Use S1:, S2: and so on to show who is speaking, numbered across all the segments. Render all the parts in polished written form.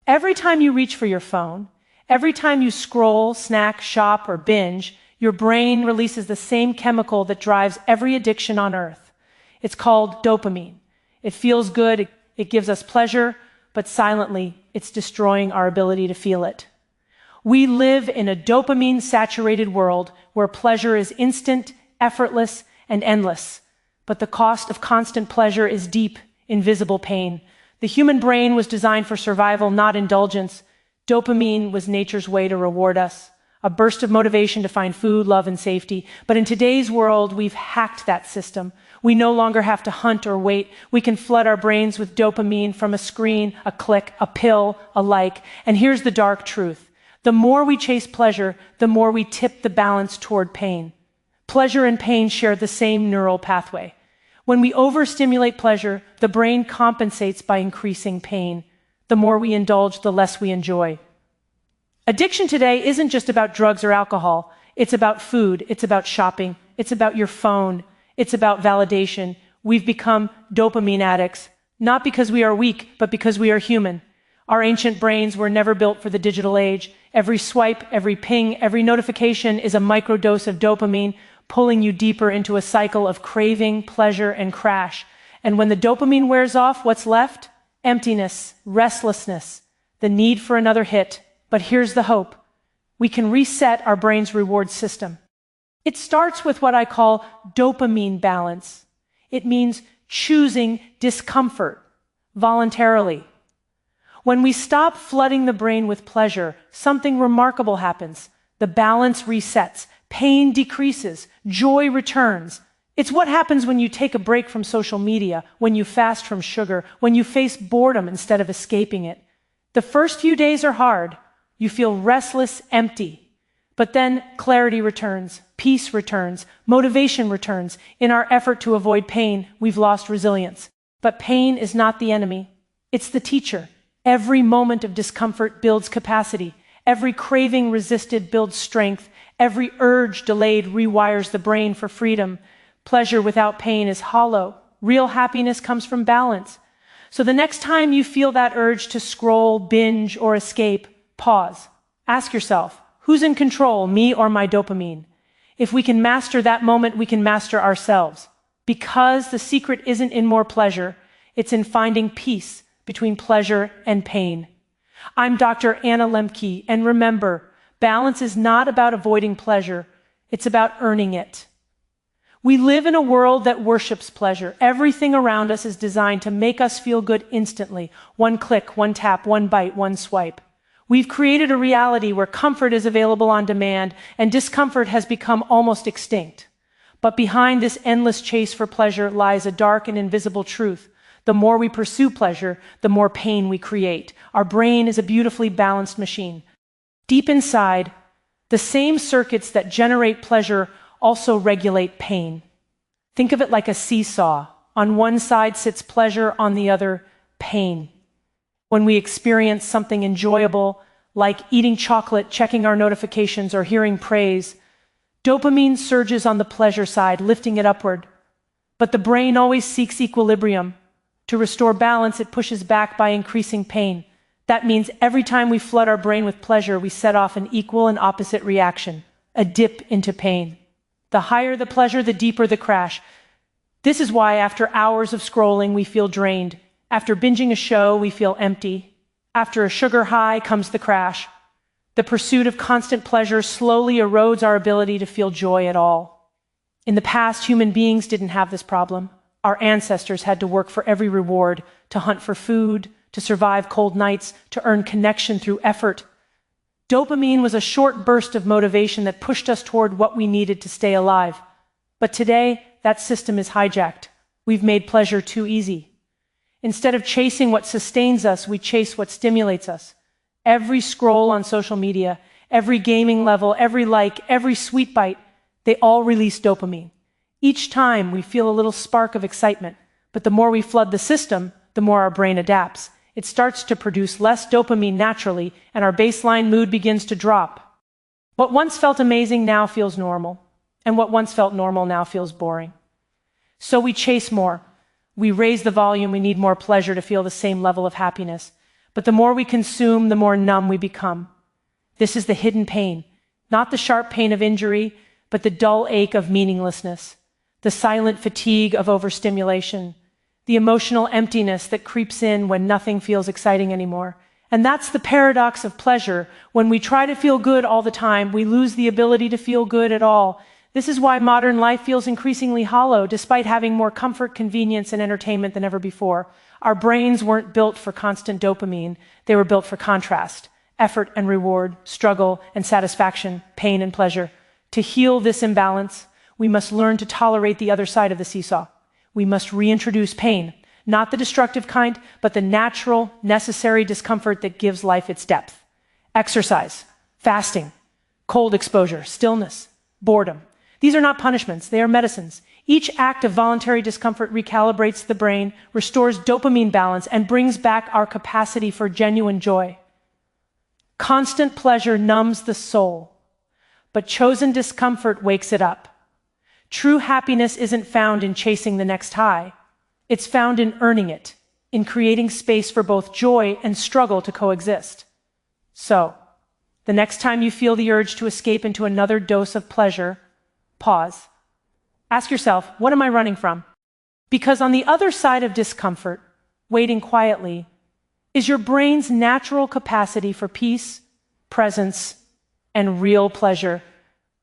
S1: Every time you reach for your phone, every time you scroll, snack, shop, or binge, your brain releases the same chemical that drives every addiction on earth. It's called dopamine. It feels good, it gives us pleasure, but silently, it's destroying our ability to feel it. We live in a dopamine-saturated world where pleasure is instant, effortless, and endless. But the cost of constant pleasure is deep, invisible pain. The human brain was designed for survival, not indulgence. Dopamine was nature's way to reward us, a burst of motivation to find food, love, and safety. But in today's world, we've hacked that system. We no longer have to hunt or wait. We can flood our brains with dopamine from a screen, a click, a pill, a like. And here's the dark truth. The more we chase pleasure, the more we tip the balance toward pain. Pleasure and pain share the same neural pathway. When we overstimulate pleasure, the brain compensates by increasing pain. The more we indulge, the less we enjoy. Addiction today isn't just about drugs or alcohol. It's about food. It's about shopping. It's about your phone. It's about validation. We've become dopamine addicts, not because we are weak, but because we are human. Our ancient brains were never built for the digital age. Every swipe, every ping, every notification is a microdose of dopamine, pulling you deeper into a cycle of craving, pleasure, and crash. And when the dopamine wears off, what's left? Emptiness, restlessness, the need for another hit. But here's the hope. We can reset our brain's reward system. It starts with what I call dopamine balance. It means choosing discomfort voluntarily. When we stop flooding the brain with pleasure, something remarkable happens. The balance resets, pain decreases, joy returns. It's what happens when you take a break from social media, when you fast from sugar, when you face boredom instead of escaping it. The first few days are hard. You feel restless, empty. But then clarity returns, peace returns, motivation returns. In our effort to avoid pain, we've lost resilience. But pain is not the enemy. It's the teacher. Every moment of discomfort builds capacity. Every craving resisted builds strength. Every urge delayed rewires the brain for freedom. Pleasure without pain is hollow. Real happiness comes from balance. So the next time you feel that urge to scroll, binge, or escape, pause. Ask yourself, who's in control, me or my dopamine? If we can master that moment, we can master ourselves. Because the secret isn't in more pleasure, it's in finding peace between pleasure and pain. I'm Dr.annaLembke, and remember, balance is not about avoiding pleasure, it's about earning it. We live in a world that worships pleasure. Everything around us is designed to make us feel good instantly. One click, one tap, one bite, one swipe. We've created a reality where comfort is available on demand and discomfort has become almost extinct. But behind this endless chase for pleasure lies a dark and invisible truth. The more we pursue pleasure, the more pain we create. Our brain is a beautifully balanced machine. Deep inside, the same circuits that generate pleasure also regulate pain. Think of it like a seesaw. On one side sits pleasure, on the other, pain. When we experience something enjoyable, like eating chocolate, checking our notifications, or hearing praise, dopamine surges on the pleasure side, lifting it upward. But the brain always seeks equilibrium. To restore balance, it pushes back by increasing pain. That means every time we flood our brain with pleasure, we set off an equal and opposite reaction, a dip into pain. The higher the pleasure, the deeper the crash. This is why after hours of scrolling, we feel drained. After binging a show, we feel empty. After a sugar high comes the crash. The pursuit of constant pleasure slowly erodes our ability to feel joy at all. In the past, human beings didn't have this problem. Our ancestors had to work for every reward, to hunt for food, to survive cold nights, to earn connection through effort. Dopamine was a short burst of motivation that pushed us toward what we needed to stay alive. But today, that system is hijacked. We've made pleasure too easy. Instead of chasing what sustains us, we chase what stimulates us. Every scroll on social media, every gaming level, every like, every sweet bite, they all release dopamine. Each time we feel a little spark of excitement, but the more we flood the system, the more our brain adapts. It starts to produce less dopamine naturally, and our baseline mood begins to drop. What once felt amazing now feels normal, and what once felt normal now feels boring. So we chase more. We raise the volume, we need more pleasure to feel the same level of happiness. But the more we consume, the more numb we become. This is the hidden pain, not the sharp pain of injury, but the dull ache of meaninglessness, the silent fatigue of overstimulation, the emotional emptiness that creeps in when nothing feels exciting anymore. And that's the paradox of pleasure. When we try to feel good all the time, we lose the ability to feel good at all. This is why modern life feels increasingly hollow, despite having more comfort, convenience, and entertainment than ever before. Our brains weren't built for constant dopamine. They were built for contrast, effort and reward, struggle and satisfaction, pain and pleasure. To heal this imbalance, we must learn to tolerate the other side of the seesaw. We must reintroduce pain, not the destructive kind, but the natural, necessary discomfort that gives life its depth. Exercise, fasting, cold exposure, stillness, boredom. These are not punishments, they are medicines. Each act of voluntary discomfort recalibrates the brain, restores dopamine balance, and brings back our capacity for genuine joy. Constant pleasure numbs the soul, but chosen discomfort wakes it up. True happiness isn't found in chasing the next high. It's found in earning it, in creating space for both joy and struggle to coexist. So, the next time you feel the urge to escape into another dose of pleasure, pause. Ask yourself, what am I running from? Because on the other side of discomfort, waiting quietly, is your brain's natural capacity for peace, presence, and real pleasure.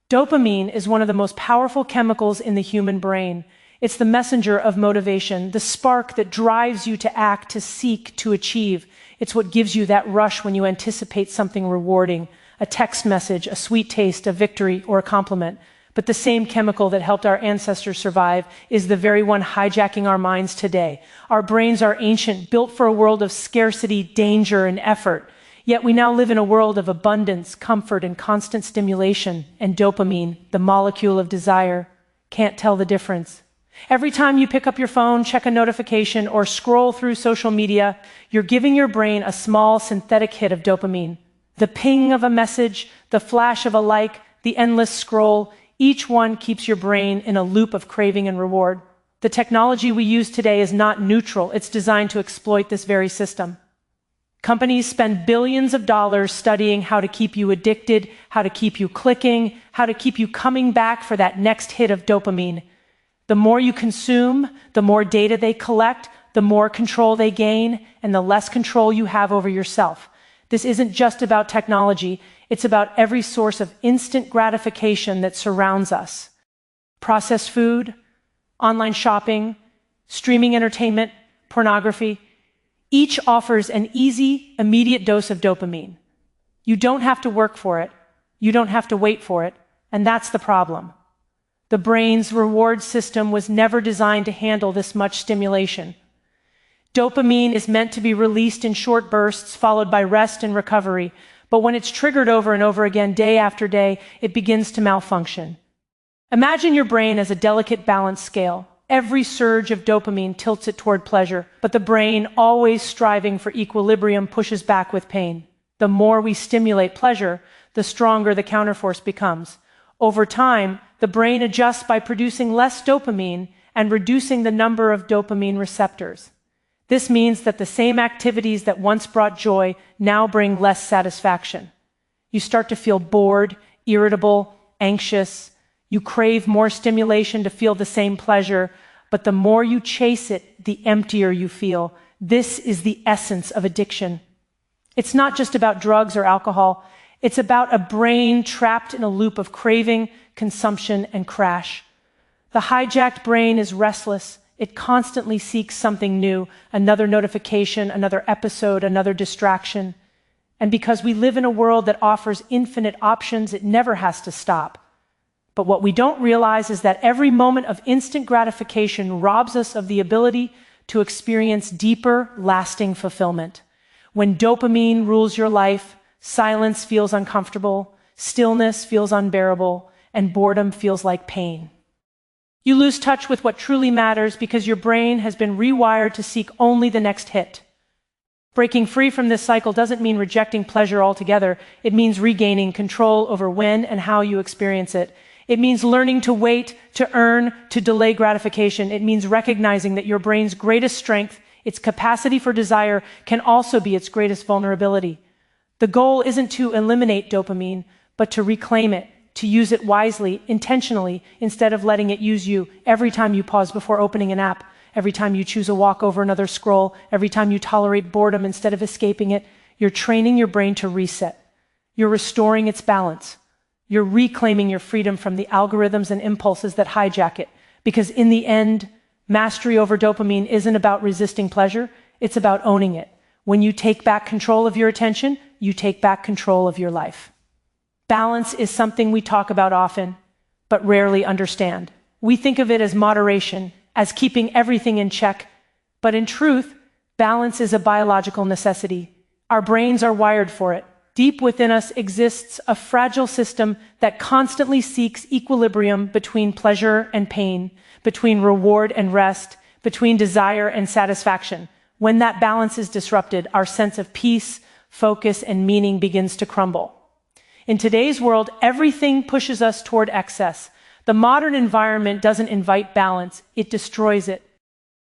S1: Dopamine is one of the most powerful chemicals in the human brain. It's the messenger of motivation, the spark that drives you to act, to seek, to achieve. It's what gives you that rush when you anticipate something rewarding, a text message, a sweet taste, a victory, or a compliment. But the same chemical that helped our ancestors survive is the very one hijacking our minds today. Our brains are ancient, built for a world of scarcity, danger, and effort. Yet we now live in a world of abundance, comfort, and constant stimulation. And dopamine, the molecule of desire, can't tell the difference. Every time you pick up your phone, check a notification, or scroll through social media, you're giving your brain a small synthetic hit of dopamine. The ping of a message, the flash of a like, the endless scroll, each one keeps your brain in a loop of craving and reward. The technology we use today is not neutral. It's designed to exploit this very system. Companies spend billions of dollars studying how to keep you addicted, how to keep you clicking, how to keep you coming back for that next hit of dopamine. The more you consume, the more data they collect, the more control they gain, and the less control you have over yourself. This isn't just about technology, it's about every source of instant gratification that surrounds us. Processed food, online shopping, streaming entertainment, pornography. Each offers an easy, immediate dose of dopamine. You don't have to work for it, you don't have to wait for it, and that's the problem. The brain's reward system was never designed to handle this much stimulation. Dopamine is meant to be released in short bursts, followed by rest and recovery. But when it's triggered over and over again, day after day, it begins to malfunction. Imagine your brain as a delicate balance scale. Every surge of dopamine tilts it toward pleasure, but the brain, always striving for equilibrium, pushes back with pain. The more we stimulate pleasure, the stronger the counterforce becomes. Over time, the brain adjusts by producing less dopamine and reducing the number of dopamine receptors. This means that the same activities that once brought joy now bring less satisfaction. You start to feel bored, irritable, anxious. You crave more stimulation to feel the same pleasure, but the more you chase it, the emptier you feel. This is the essence of addiction. It's not just about drugs or alcohol. It's about a brain trapped in a loop of craving, consumption, and crash. The hijacked brain is restless. It constantly seeks something new, another notification, another episode, another distraction. And because we live in a world that offers infinite options, it never has to stop. But what we don't realize is that every moment of instant gratification robs us of the ability to experience deeper, lasting fulfillment. When dopamine rules your life, silence feels uncomfortable, stillness feels unbearable, and boredom feels like pain. You lose touch with what truly matters because your brain has been rewired to seek only the next hit. Breaking free from this cycle doesn't mean rejecting pleasure altogether. It means regaining control over when and how you experience it. It means learning to wait, to earn, to delay gratification. It means recognizing that your brain's greatest strength Its capacity for desire can also be its greatest vulnerability. The goal isn't to eliminate dopamine, but to reclaim it, to use it wisely, intentionally, instead of letting it use you every time you pause before opening an app, every time you choose a walk over another scroll, every time you tolerate boredom instead of escaping it. You're training your brain to reset. You're restoring its balance. You're reclaiming your freedom from the algorithms and impulses that hijack it. Because in the end, mastery over dopamine isn't about resisting pleasure, it's about owning it. When you take back control of your attention, you take back control of your life. Balance is something we talk about often, but rarely understand. We think of it as moderation, as keeping everything in check, but in truth, balance is a biological necessity. Our brains are wired for it. Deep within us exists a fragile system that constantly seeks equilibrium between pleasure and pain, between reward and rest, between desire and satisfaction. When that balance is disrupted, our sense of peace, focus, and meaning begins to crumble. In today's world, everything pushes us toward excess. The modern environment doesn't invite balance, it destroys it.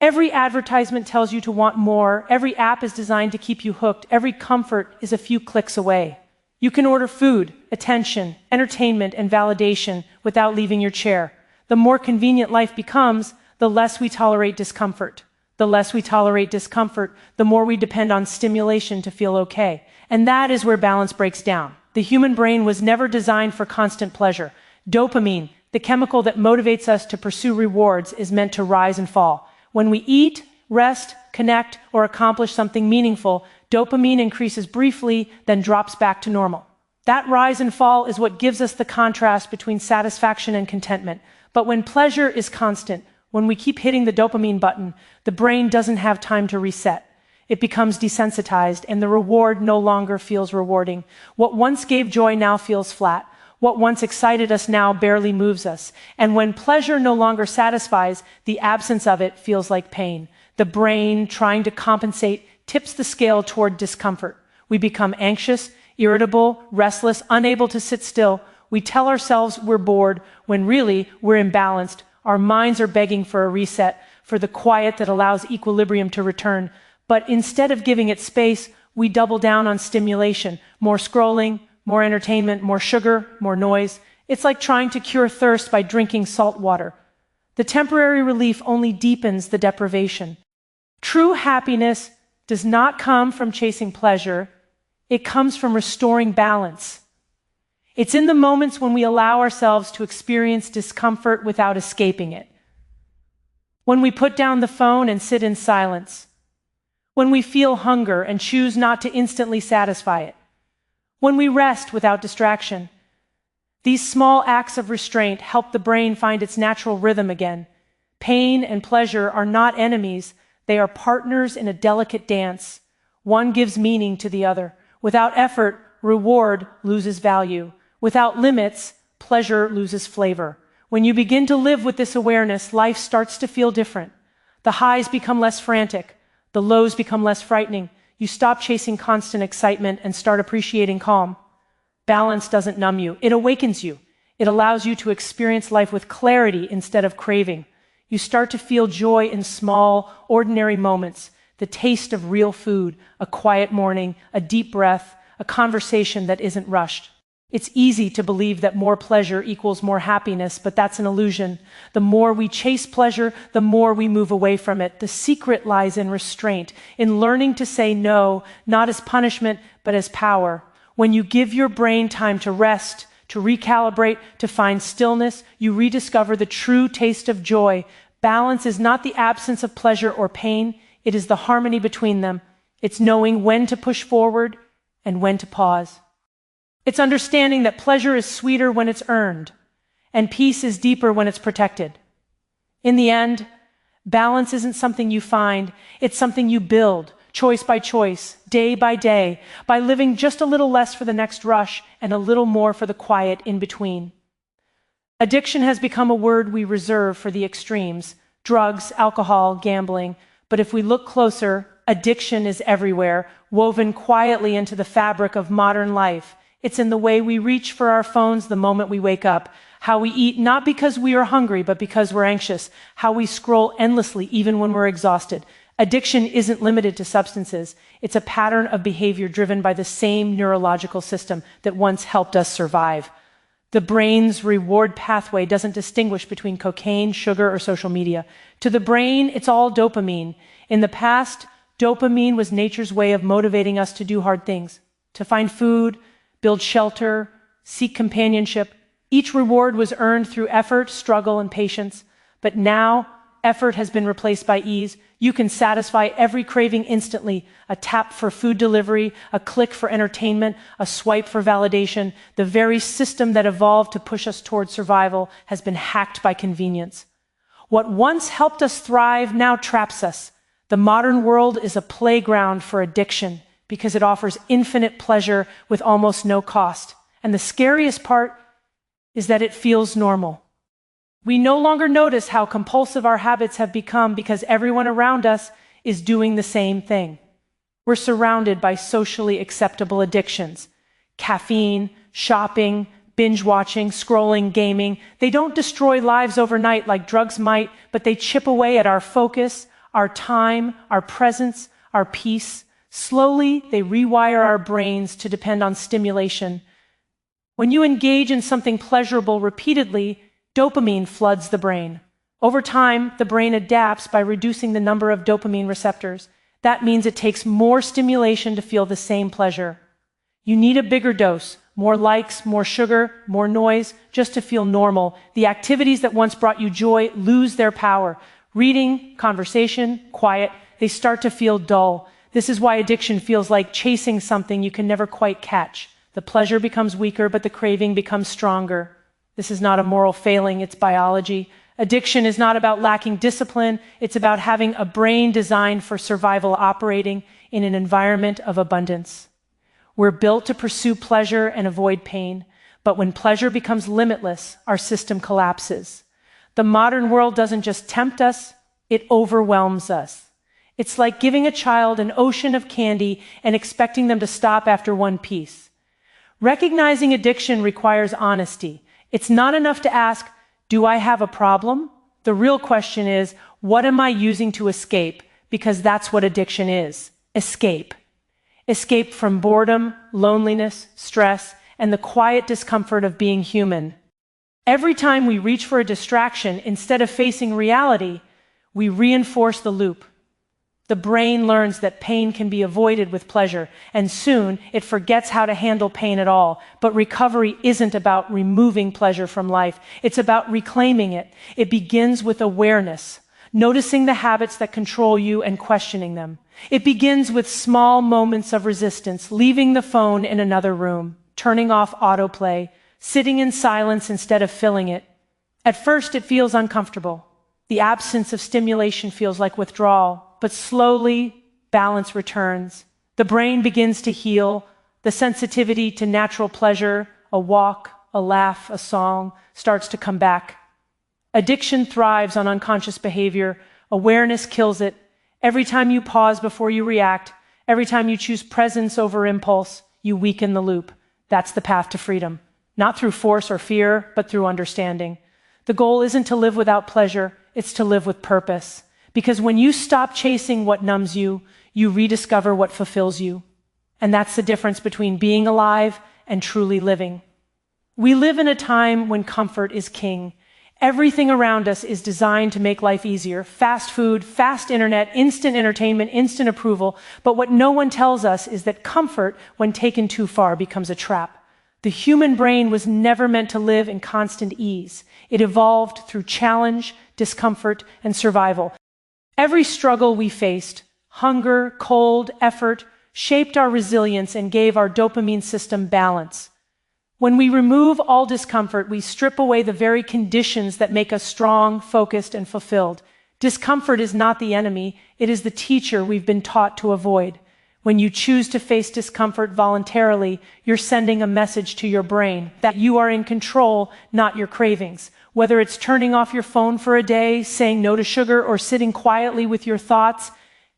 S1: Every advertisement tells you to want more. Every app is designed to keep you hooked. Every comfort is a few clicks away. You can order food, attention, entertainment, and validation without leaving your chair. The more convenient life becomes, the less we tolerate discomfort. The less we tolerate discomfort, the more we depend on stimulation to feel okay. And that is where balance breaks down. The human brain was never designed for constant pleasure. Dopamine, the chemical that motivates us to pursue rewards, is meant to rise and fall. When we eat, rest, connect, or accomplish something meaningful, dopamine increases briefly, then drops back to normal. That rise and fall is what gives us the contrast between satisfaction and contentment. But when pleasure is constant, when we keep hitting the dopamine button, the brain doesn't have time to reset. It becomes desensitized, and the reward no longer feels rewarding. What once gave joy now feels flat. What once excited us now barely moves us. And when pleasure no longer satisfies, the absence of it feels like pain. The brain, trying to compensate, tips the scale toward discomfort. We become anxious, irritable, restless, unable to sit still. We tell ourselves we're bored when really we're imbalanced. Our minds are begging for a reset, for the quiet that allows equilibrium to return. But instead of giving it space, we double down on stimulation, more scrolling, more entertainment, more sugar, more noise. It's like trying to cure thirst by drinking salt water. The temporary relief only deepens the deprivation. True happiness does not come from chasing pleasure. It comes from restoring balance. It's in the moments when we allow ourselves to experience discomfort without escaping it. When we put down the phone and sit in silence. When we feel hunger and choose not to instantly satisfy it. When we rest without distraction. These small acts of restraint help the brain find its natural rhythm again. Pain and pleasure are not enemies, they are partners in a delicate dance. One gives meaning to the other. Without effort, reward loses value. Without limits, pleasure loses flavor. When you begin to live with this awareness, life starts to feel different. The highs become less frantic. The lows become less frightening. You stop chasing constant excitement and start appreciating calm. Balance doesn't numb you, it awakens you. It allows you to experience life with clarity instead of craving. You start to feel joy in small, ordinary moments, the taste of real food, a quiet morning, a deep breath, a conversation that isn't rushed. It's easy to believe that more pleasure equals more happiness, but that's an illusion. The more we chase pleasure, the more we move away from it. The secret lies in restraint, in learning to say no, not as punishment, but as power. When you give your brain time to rest, to recalibrate, to find stillness, you rediscover the true taste of joy. Balance is not the absence of pleasure or pain, it is the harmony between them. It's knowing when to push forward and when to pause. It's understanding that pleasure is sweeter when it's earned, and peace is deeper when it's protected. In the end, balance isn't something you find, it's something you build, choice by choice, day by day, by living just a little less for the next rush and a little more for the quiet in between. Addiction has become a word we reserve for the extremes, drugs, alcohol, gambling, but if we look closer, addiction is everywhere, woven quietly into the fabric of modern life. It's in the way we reach for our phones the moment we wake up, how we eat not because we are hungry but because we're anxious, how we scroll endlessly even when we're exhausted. Addiction isn't limited to substances. It's a pattern of behavior driven by the same neurological system that once helped us survive. The brain's reward pathway doesn't distinguish between cocaine, sugar, or social media. To the brain, it's all dopamine. In the past, dopamine was nature's way of motivating us to do hard things, to find food, build shelter, seek companionship. Each reward was earned through effort, struggle, and patience. But now, effort has been replaced by ease. You can satisfy every craving instantly. A tap for food delivery, a click for entertainment, a swipe for validation. The very system that evolved to push us toward survival has been hacked by convenience. What once helped us thrive now traps us. The modern world is a playground for addiction because it offers infinite pleasure with almost no cost. And the scariest part is that it feels normal. We no longer notice how compulsive our habits have become because everyone around us is doing the same thing. We're surrounded by socially acceptable addictions. Caffeine, shopping, binge watching, scrolling, gaming. They don't destroy lives overnight like drugs might, but they chip away at our focus, our time, our presence, our peace. Slowly, they rewire our brains to depend on stimulation. When you engage in something pleasurable repeatedly, dopamine floods the brain. Over time, the brain adapts by reducing the number of dopamine receptors. That means it takes more stimulation to feel the same pleasure. You need a bigger dose, more likes, more sugar, more noise, just to feel normal. The activities that once brought you joy lose their power. Reading, conversation, quiet, they start to feel dull. This is why addiction feels like chasing something you can never quite catch. The pleasure becomes weaker, but the craving becomes stronger. This is not a moral failing, it's biology. Addiction is not about lacking discipline, it's about having a brain designed for survival operating in an environment of abundance. We're built to pursue pleasure and avoid pain, but when pleasure becomes limitless, our system collapses. The modern world doesn't just tempt us, it overwhelms us. It's like giving a child an ocean of candy and expecting them to stop after one piece. Recognizing addiction requires honesty. It's not enough to ask, do I have a problem? The real question is, what am I using to escape? Because that's what addiction is. Escape. Escape from boredom, loneliness, stress, and the quiet discomfort of being human. Every time we reach for a distraction, instead of facing reality, we reinforce the loop. The brain learns that pain can be avoided with pleasure, and soon it forgets how to handle pain at all. But recovery isn't about removing pleasure from life. It's about reclaiming it. It begins with awareness, noticing the habits that control you and questioning them. It begins with small moments of resistance, leaving the phone in another room, turning off autoplay, sitting in silence instead of filling it. At first, it feels uncomfortable. The absence of stimulation feels like withdrawal. But slowly, balance returns. The brain begins to heal. The sensitivity to natural pleasure, a walk, a laugh, a song, starts to come back. Addiction thrives on unconscious behavior. Awareness kills it. Every time you pause before you react, every time you choose presence over impulse, you weaken the loop. That's the path to freedom. Not through force or fear, but through understanding. The goal isn't to live without pleasure, it's to live with purpose. Because when you stop chasing what numbs you, you rediscover what fulfills you. And that's the difference between being alive and truly living. We live in a time when comfort is king. Everything around us is designed to make life easier. Fast food, fast internet, instant entertainment, instant approval. But what no one tells us is that comfort, when taken too far, becomes a trap. The human brain was never meant to live in constant ease. It evolved through challenge, discomfort, and survival. Every struggle we faced, hunger, cold, effort, shaped our resilience and gave our dopamine system balance. When we remove all discomfort, we strip away the very conditions that make us strong, focused, and fulfilled. Discomfort is not the enemy, it is the teacher we've been taught to avoid. When you choose to face discomfort voluntarily, you're sending a message to your brain that you are in control, not your cravings. Whether it's turning off your phone for a day, saying no to sugar, or sitting quietly with your thoughts,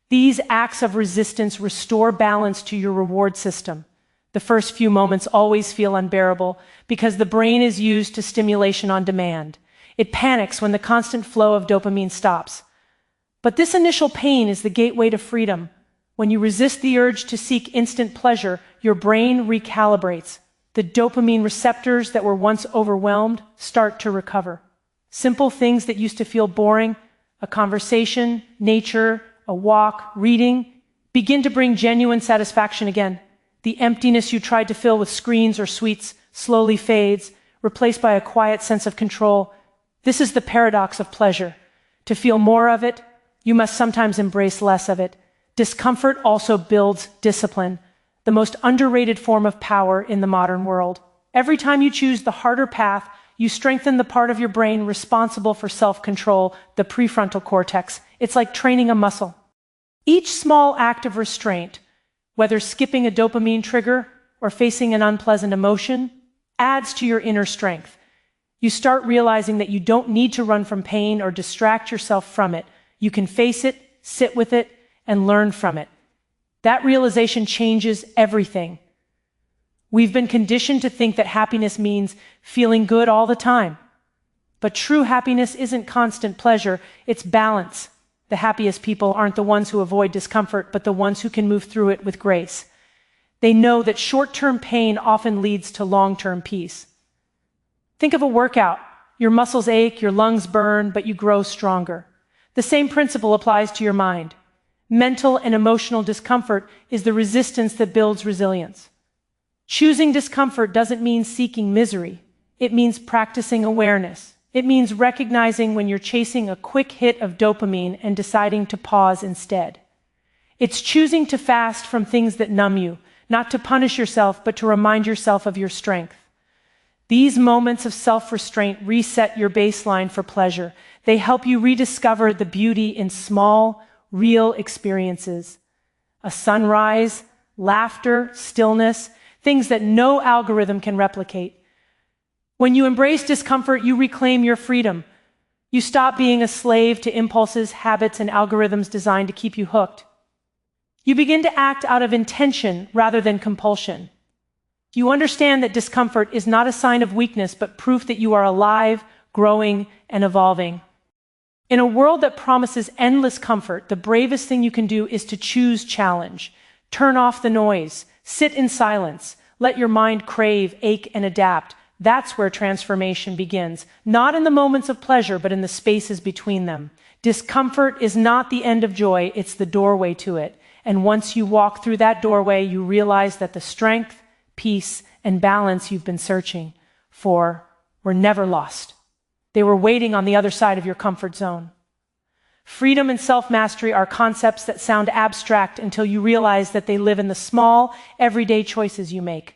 S1: these acts of resistance restore balance to your reward system. The first few moments always feel unbearable because the brain is used to stimulation on demand. It panics when the constant flow of dopamine stops. But this initial pain is the gateway to freedom. When you resist the urge to seek instant pleasure, your brain recalibrates. The dopamine receptors that were once overwhelmed start to recover. Simple things that used to feel boring, a conversation, nature, a walk, reading, begin to bring genuine satisfaction again. The emptiness you tried to fill with screens or sweets slowly fades, replaced by a quiet sense of control. This is the paradox of pleasure. To feel more of it, you must sometimes embrace less of it. Discomfort also builds discipline, the most underrated form of power in the modern world. Every time you choose the harder path, you strengthen the part of your brain responsible for self-control, the prefrontal cortex. It's like training a muscle. Each small act of restraint, whether skipping a dopamine trigger or facing an unpleasant emotion, adds to your inner strength. You start realizing that you don't need to run from pain or distract yourself from it. You can face it, sit with it, and learn from it. That realization changes everything. We've been conditioned to think that happiness means feeling good all the time. But true happiness isn't constant pleasure, it's balance. The happiest people aren't the ones who avoid discomfort, but the ones who can move through it with grace. They know that short-term pain often leads to long-term peace. Think of a workout. Your muscles ache, your lungs burn, but you grow stronger. The same principle applies to your mind. Mental and emotional discomfort is the resistance that builds resilience. Choosing discomfort doesn't mean seeking misery. It means practicing awareness. It means recognizing when you're chasing a quick hit of dopamine and deciding to pause instead. It's choosing to fast from things that numb you, not to punish yourself, but to remind yourself of your strength. These moments of self-restraint reset your baseline for pleasure. They help you rediscover the beauty in small, real experiences. A sunrise, laughter, stillness, things that no algorithm can replicate. When you embrace discomfort, you reclaim your freedom. You stop being a slave to impulses, habits, and algorithms designed to keep you hooked. You begin to act out of intention rather than compulsion. You understand that discomfort is not a sign of weakness, but proof that you are alive, growing, and evolving. In a world that promises endless comfort, the bravest thing you can do is to choose challenge. Turn off the noise. Sit in silence. Let your mind crave, ache, and adapt. That's where transformation begins. Not in the moments of pleasure, but in the spaces between them. Discomfort is not the end of joy, it's the doorway to it. And once you walk through that doorway, you realize that the strength, peace, and balance you've been searching for were never lost. They were waiting on the other side of your comfort zone. Freedom and self-mastery are concepts that sound abstract until you realize that they live in the small, everyday choices you make.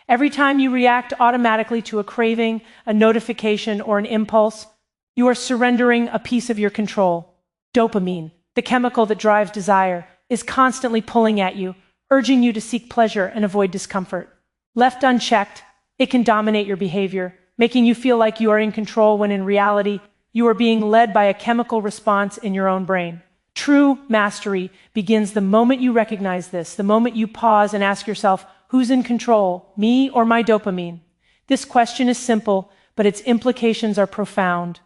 S1: Every time you react automatically to a craving, a notification, or an impulse, you are surrendering a piece of your control. Dopamine, the chemical that drives desire, is constantly pulling at you, urging you to seek pleasure and avoid discomfort. Left unchecked, it can dominate your behavior, making you feel like you are in control when in reality, you are being led by a chemical response in your own brain. True mastery begins the moment you recognize this, the moment you pause and ask yourself, who's in control, me or my dopamine? This question is simple, but its implications are profound.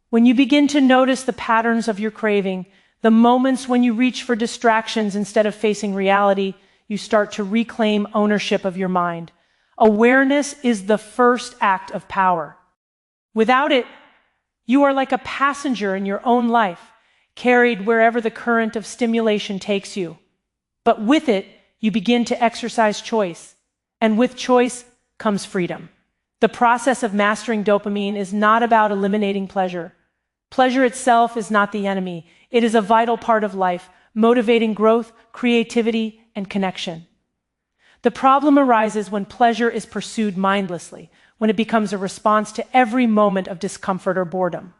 S1: When you begin to notice the patterns of your craving, the moments when you reach for distractions instead of facing reality, you start to reclaim ownership of your mind. Awareness is the first act of power. Without it, you are like a passenger in your own life, carried wherever the current of stimulation takes you. But with it, you begin to exercise choice. And with choice comes freedom. The process of mastering dopamine is not about eliminating pleasure. Pleasure itself is not the enemy. It is a vital part of life, motivating growth, creativity, and connection. The problem arises when pleasure is pursued mindlessly, when it becomes a response to every moment of discomfort or boredom.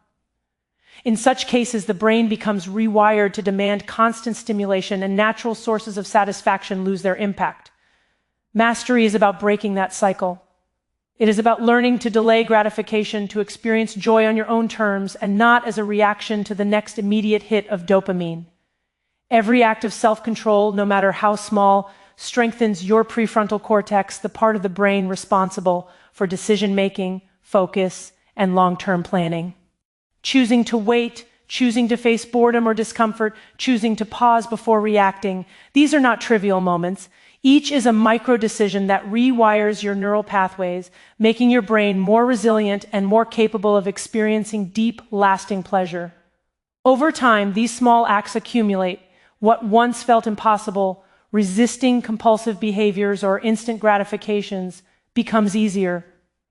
S1: In such cases, the brain becomes rewired to demand constant stimulation, and natural sources of satisfaction lose their impact. Mastery is about breaking that cycle. It is about learning to delay gratification, to experience joy on your own terms, and not as a reaction to the next immediate hit of dopamine. Every act of self-control, no matter how small, strengthens your prefrontal cortex, the part of the brain responsible for decision-making, focus, and long-term planning. Choosing to wait, choosing to face boredom or discomfort, choosing to pause before reacting. These are not trivial moments. Each is a micro decision that rewires your neural pathways, making your brain more resilient and more capable of experiencing deep, lasting pleasure. Over time, these small acts accumulate. What once felt impossible, resisting compulsive behaviors or instant gratifications, becomes easier.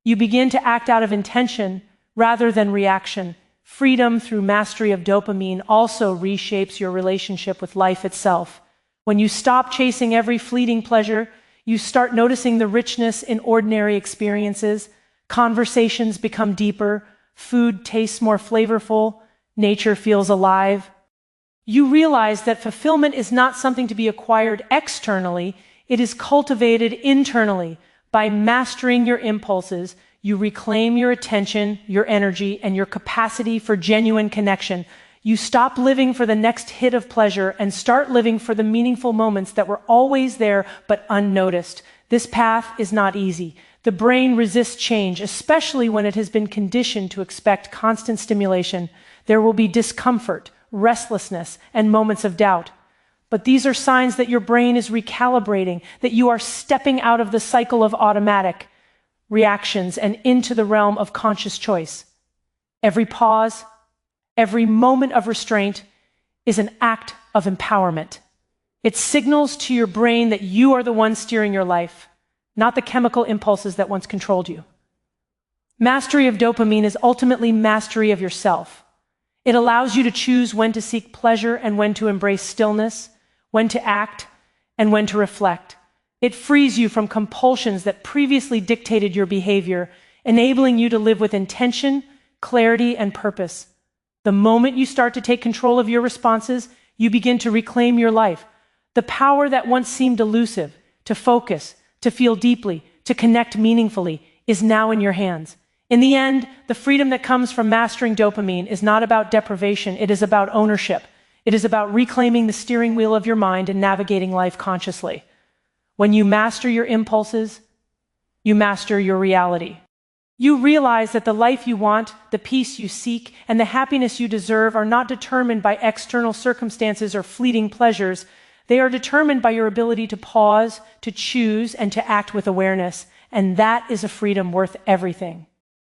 S1: You begin to act out of intention rather than reaction. Freedom through mastery of dopamine also reshapes your relationship with life itself. When you stop chasing every fleeting pleasure, you start noticing the richness in ordinary experiences. Conversations become deeper, food tastes more flavorful, nature feels alive. You realize that fulfillment is not something to be acquired externally, it is cultivated internally. By mastering your impulses, you reclaim your attention, your energy, and your capacity for genuine connection. You stop living for the next hit of pleasure and start living for the meaningful moments that were always there but unnoticed. This path is not easy. The brain resists change, especially when it has been conditioned to expect constant stimulation. There will be discomfort, restlessness, and moments of doubt. But these are signs that your brain is recalibrating, that you are stepping out of the cycle of automatic reactions and into the realm of conscious choice. Every pause, every moment of restraint is an act of empowerment. It signals to your brain that you are the one steering your life, not the chemical impulses that once controlled you. Mastery of dopamine is ultimately mastery of yourself. It allows you to choose when to seek pleasure and when to embrace stillness, when to act and when to reflect. It frees you from compulsions that previously dictated your behavior, enabling you to live with intention, clarity, and purpose. The moment you start to take control of your responses, you begin to reclaim your life. The power that once seemed elusive, to focus, to feel deeply, to connect meaningfully, is now in your hands. In the end, the freedom that comes from mastering dopamine is not about deprivation, it is about ownership. It is about reclaiming the steering wheel of your mind and navigating life consciously. When you master your impulses, you master your reality. You realize that the life you want, the peace you seek, and the happiness you deserve are not determined by external circumstances or fleeting pleasures. They are determined by your ability to pause, to choose, and to act with awareness. And that is a freedom worth everything.